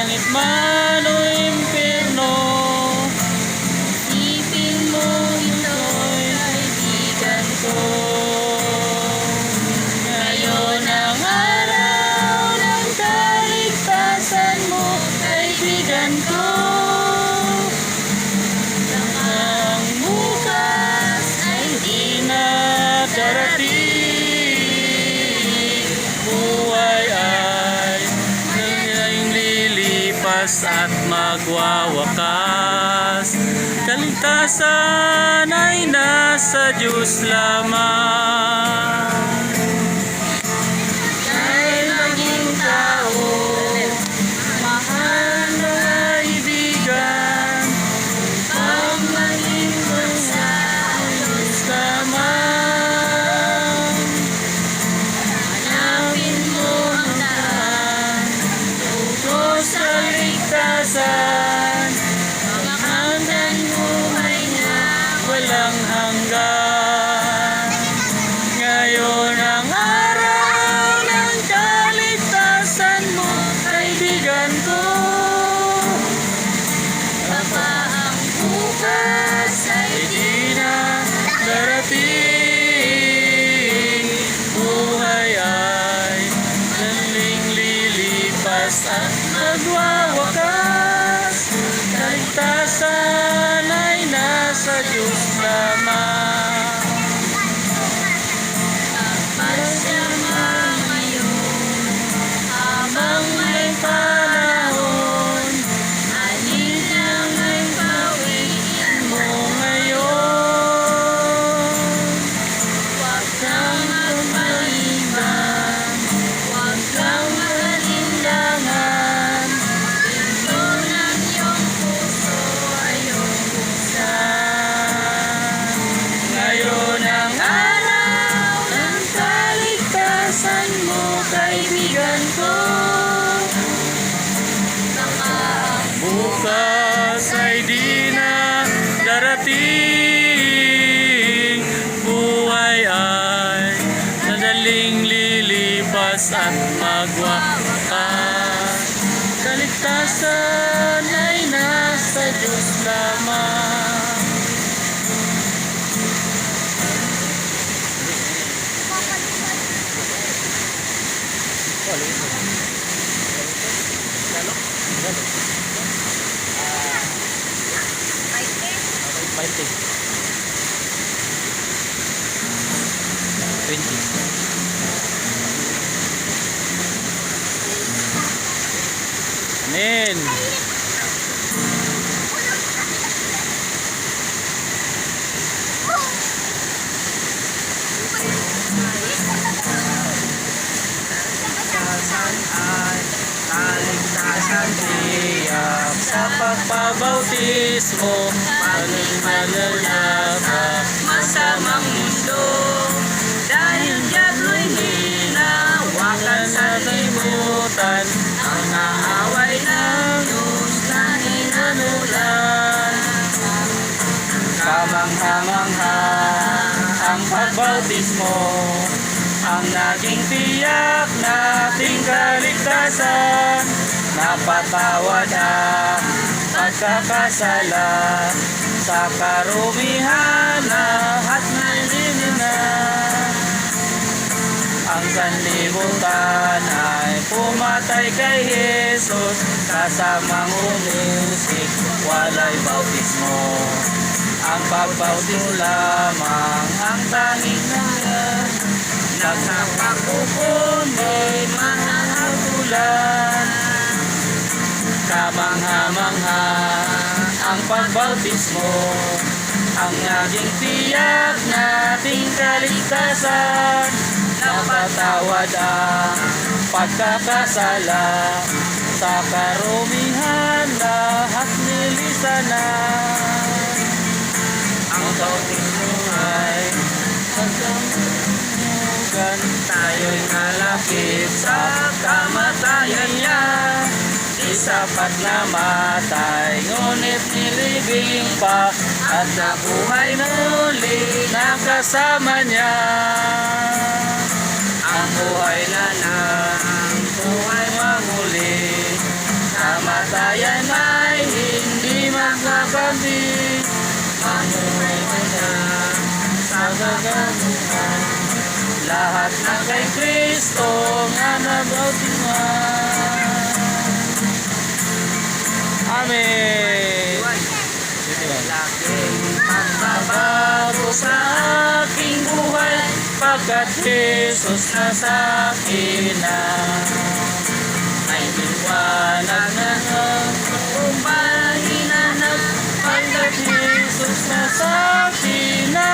langit man o impyerno, isipin mo ito'y kaibigan ko. Ngayon ang araw ng kaligtasan mo, kaibigan ko. Ang bukas ay di na darating, buhay ay lilipas at magwawakas. Kaligtasan ay nasa Diyos lamang. Kaya maging tao, mahal na kaibigan, pag maging bansa ay Diyos lamang. Hanapin mo ang daan, utos sa ligtasan, maghandan buhay na walang hanggan. Ngayon ang araw ng kaligtasan mo, kaibigan ko. Baka ang bukas ay di na darating, buhay ay daling lilipas at magwawakas. Kaligtasan ay nasa Diyos lamang. Pagsama ngayon, habang may panahon, alin ang may pawiin mo ngayon. Huwag kang magmaliban, huwag kang malinlangan, pinto ng iyong puso ay iyong buksan. Ngayon ang araw ng kaligtasan mo, kaibigan ko. Baka ang bukas ay di na darating, buhay ay nadaling lilipas at magwawakas. Kaligtasan ay nasa Diyos lamang. Fighting. 20. Amen. Kaligtasan tiyak sa pagpabautismo, malalabak masamang mundo. Dahil diablo'y hinawakan sa libutan, ang naaway ng Diyos na hinanulan. Kamangha-mangha ang pagbautismo, ang naging tiyak nating kaligtasan. Napatawad ang pagkakasala, sa karumihan lahat nalilina. Ang sanlibutan ay pumatay kay Jesus, kasamang umusik, walay bautismo. Ang pagbautismo lamang ang tanging nangyari, nagsapakukunin may mahahagulan. Kamangha-mangha ang pagbautismo, ang naging tiyak nating kaligtasan. Napatawad ang pagkakasala, sa karumihan lahat nilisanan. Ang bautismo ay hanggang tayo'y nalapit sa kamatayan niya. Di sapat na matay, ngunit nilibing pa, at nabuhay muli na kasama niya. Ang buhay na ng buhay mamuli, kamatayan ay hindi magkakabit. Mamuhay na sa kagamuhan, lahat na kay Kristo nga nabautisman. Amen. Laking Magbabago sa aking buhay pagkat Jesus na sa akin na. May liwanag na ang pahinanag pagkat Jesus na sa akin na.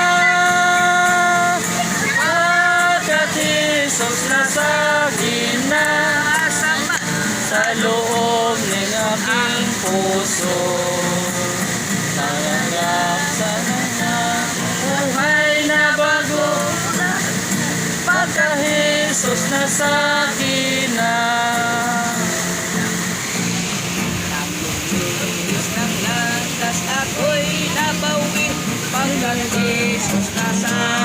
Pagkat Jesus na sa akin na. Sa loob ng aking puso, tanggap sa mga buhay na bago. Pagka Jesus na sa akin na. Diyos ng landas ako'y nabawi. Pagkat Jesus na sa